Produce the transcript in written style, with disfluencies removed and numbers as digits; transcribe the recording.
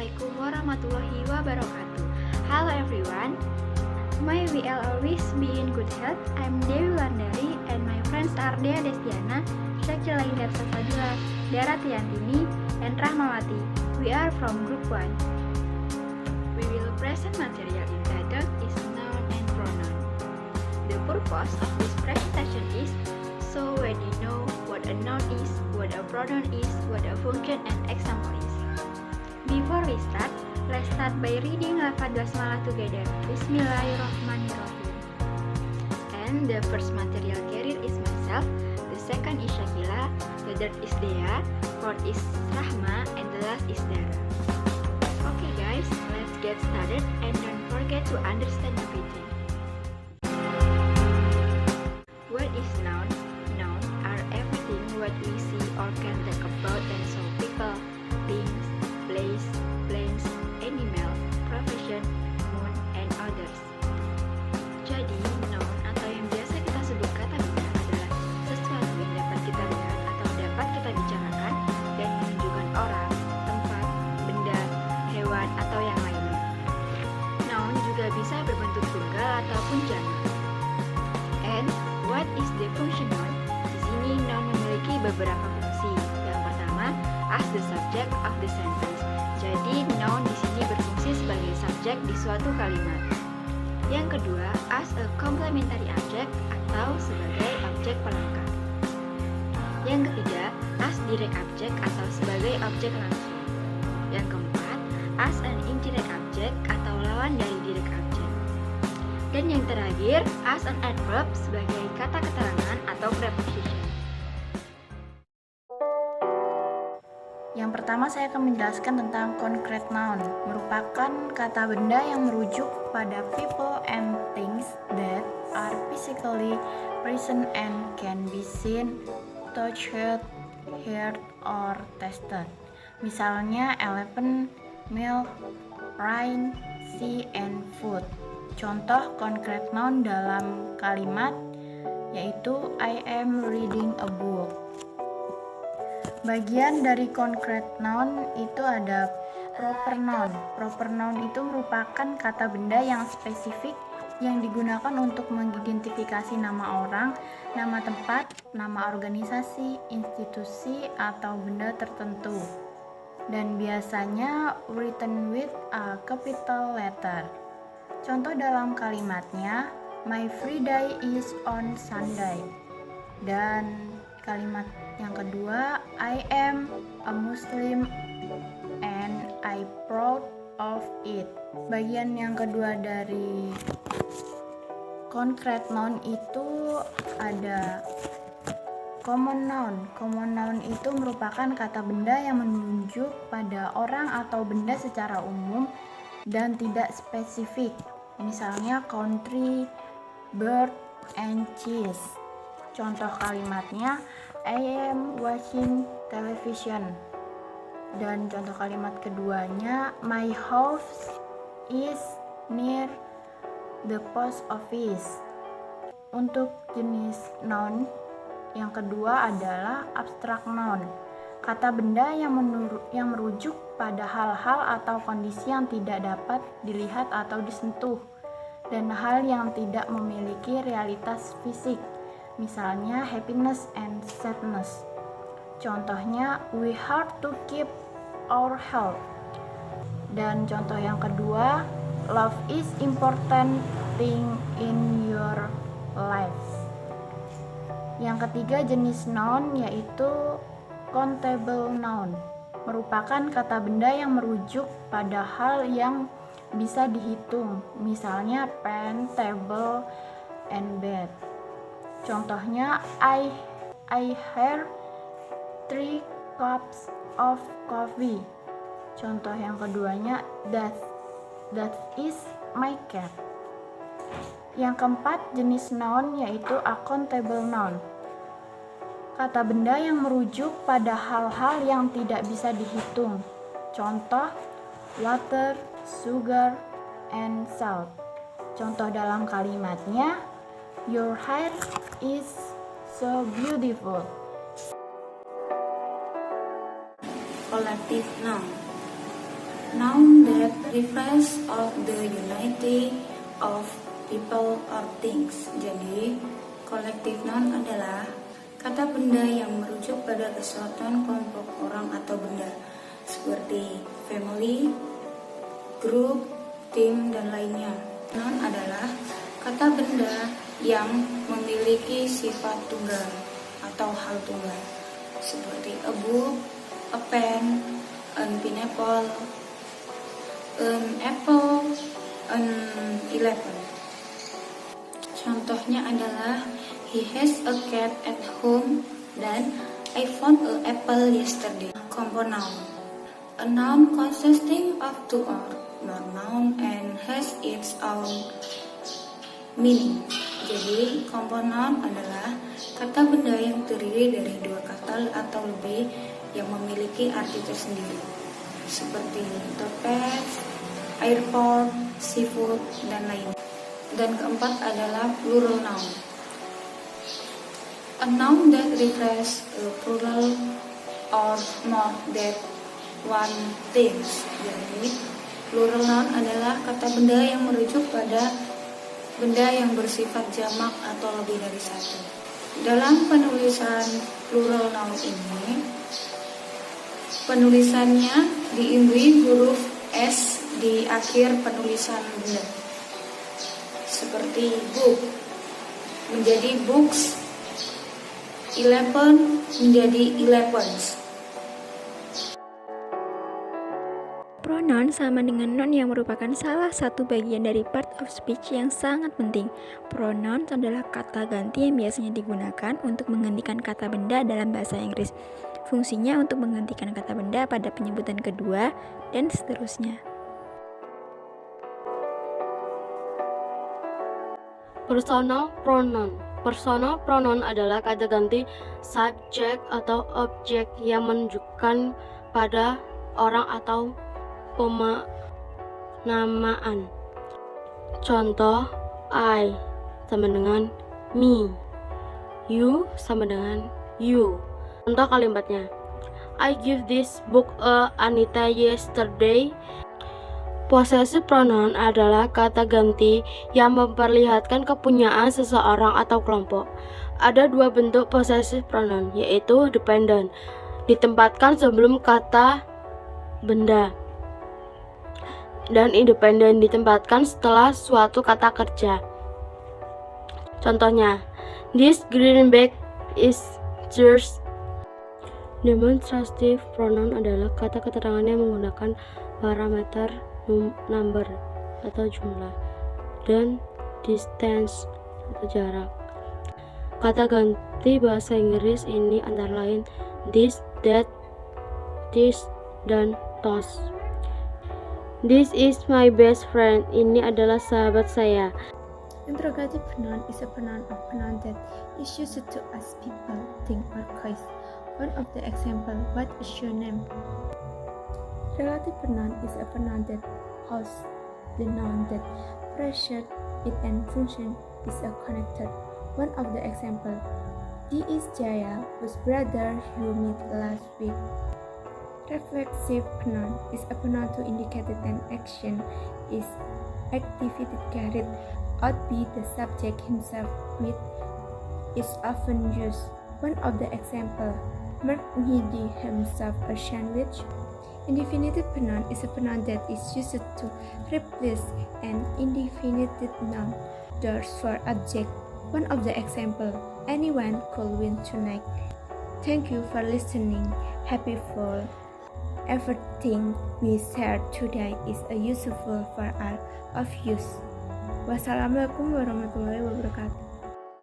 Assalamualaikum warahmatullahi wabarakatuh. Hello everyone. May we all always be in good health. I'm Dewi Landari and my friends are Dea Destiana, Syakila Indah Safadila, Dara Tiantini, and Rahmawati. We are from Group 1. We will present material entitled is noun and pronoun. The purpose of this presentation is so when you know what a noun is, what a pronoun is, what a function and example is. Before we start, let's start by reading lafaz basmalah together. Bismillahirrahmanirrahim. And the first material carrier is myself, the second is Syakila, the third is Dea, fourth is Rahma, and the last is Dara. Okay guys, let's get started and don't forget to understand everything. What is noun? Noun are everything what we see or can talk about and so people, things, place, plants, animal, profession, moon, and others. Jadi, noun atau yang biasa kita sebut kata benda adalah sesuatu yang dapat kita lihat atau dapat kita bicarakan dan menunjukkan orang, tempat, benda, hewan, atau yang lainnya. Noun juga bisa berbentuk tunggal ataupun jamak. And what is the function noun? Di sini noun memiliki beberapa fungsi. Yang pertama, as the subject of the sentence. Jadi noun di sini berfungsi sebagai subjek di suatu kalimat. Yang kedua, as a complementary object atau sebagai objek pelengkap. Yang ketiga, as direct object atau sebagai objek langsung. Yang keempat, as an indirect object atau lawan dari direct object. Dan yang terakhir, as an adverb sebagai kata keterangan atau preposition. Yang pertama saya akan menjelaskan tentang concrete noun, merupakan kata benda yang merujuk pada people and things that are physically present and can be seen, touched, heard, or tasted. Misalnya elephant, milk, rain, sea, and food. Contoh concrete noun dalam kalimat yaitu I am reading a book. Bagian dari concrete noun itu ada proper noun. Proper noun itu merupakan kata benda yang spesifik yang digunakan untuk mengidentifikasi nama orang, nama tempat, nama organisasi, institusi, atau benda tertentu. Dan biasanya written with a capital letter. Contoh dalam kalimatnya, my free day is on Sunday. Dan kalimat yang kedua, I am a Muslim and I proud of it. Bagian yang kedua dari concrete noun itu ada common noun. Common noun itu merupakan kata benda yang menunjuk pada orang atau benda secara umum dan tidak spesifik. Misalnya country, bird, and cheese. Contoh kalimatnya, I am watching television. Dan contoh kalimat keduanya, my house is near the post office. Untuk jenis noun yang kedua adalah abstract noun. Kata benda yang merujuk pada hal-hal atau kondisi yang tidak dapat dilihat atau disentuh dan hal yang tidak memiliki realitas fisik. Misalnya happiness and sadness. Contohnya we have to keep our health. Dan contoh yang kedua, love is important thing in your life. Yang ketiga jenis noun yaitu countable noun. Merupakan kata benda yang merujuk pada hal yang bisa dihitung. Misalnya pen, table, and bed. Contohnya, I have 3 cups of coffee. Contoh yang keduanya, that is my cat. Yang keempat, jenis noun yaitu accountable noun. Kata benda yang merujuk pada hal-hal yang tidak bisa dihitung. Contoh, water, sugar, and salt. Contoh dalam kalimatnya, your hair is so beautiful. Collective noun. noun that refers of the unity of people or things. Jadi, kolektif noun adalah kata benda yang merujuk pada kesatuan kelompok orang atau benda, seperti family, group, tim, dan lainnya. Noun adalah kata benda yang memiliki sifat tunggal atau hal tunggal, seperti a book, a pen, an pineapple, an apple, an elephant. Contohnya adalah he has a cat at home dan I found an apple yesterday. Compound noun. A noun consisting of two or more noun and has its own meaning. Jadi, compound noun adalah kata benda yang terdiri dari dua kata atau lebih yang memiliki arti tersendiri, seperti topet, airport, seafood, dan lainnya. Dan keempat adalah plural noun. A noun that refers a plural or more than one things. Jadi, plural noun adalah kata benda yang merujuk pada benda yang bersifat jamak atau lebih dari satu. Dalam penulisan plural noun ini, penulisannya diimbangi huruf S di akhir penulisan benda. Seperti book menjadi books, 11 menjadi 11s. Pronoun sama dengan noun yang merupakan salah satu bagian dari part of speech yang sangat penting. Pronoun adalah kata ganti yang biasanya digunakan untuk menggantikan kata benda dalam bahasa Inggris. Fungsinya untuk menggantikan kata benda pada penyebutan kedua, dan seterusnya. Personal pronoun. Personal pronoun adalah kata ganti subjek atau objek yang menunjukkan pada orang atau penamaan. Contoh, I sama dengan me, you sama dengan you. Contoh kalimatnya, I give this book a Anita yesterday. Possessive pronoun adalah kata ganti yang memperlihatkan kepunyaan seseorang atau kelompok. Ada dua bentuk possessive pronoun, yaitu dependent, ditempatkan sebelum kata benda, dan independent, ditempatkan setelah suatu kata kerja. Contohnya, this green bag is yours. Demonstrative pronoun adalah kata keterangan yang menggunakan parameter number atau jumlah, dan distance atau jarak. Kata ganti bahasa Inggris ini antara lain this, that, this, dan those. This is my best friend. Ini adalah sahabat saya. Interrogative pronoun is a pronoun of pronoun that is used to ask people, thing, or place. One of the example, what is your name? Relative pronoun is a pronoun that hosts the noun that precedes it and function is a connector. One of the example, he is Jaya, whose brother you met last week. Reflexive pronoun is a pronoun to indicate that an action is activity carried out by the subject himself, which is often used. One of the example, Mark made himself a sandwich. Indefinitive pronoun is a pronoun that is used to replace an indefinitive noun, thus for object. One of the example, anyone could win tonight. Thank you for listening. Happy fall. Everything we shared today is useful for all of you. Wassalamualaikum warahmatullahi wabarakatuh.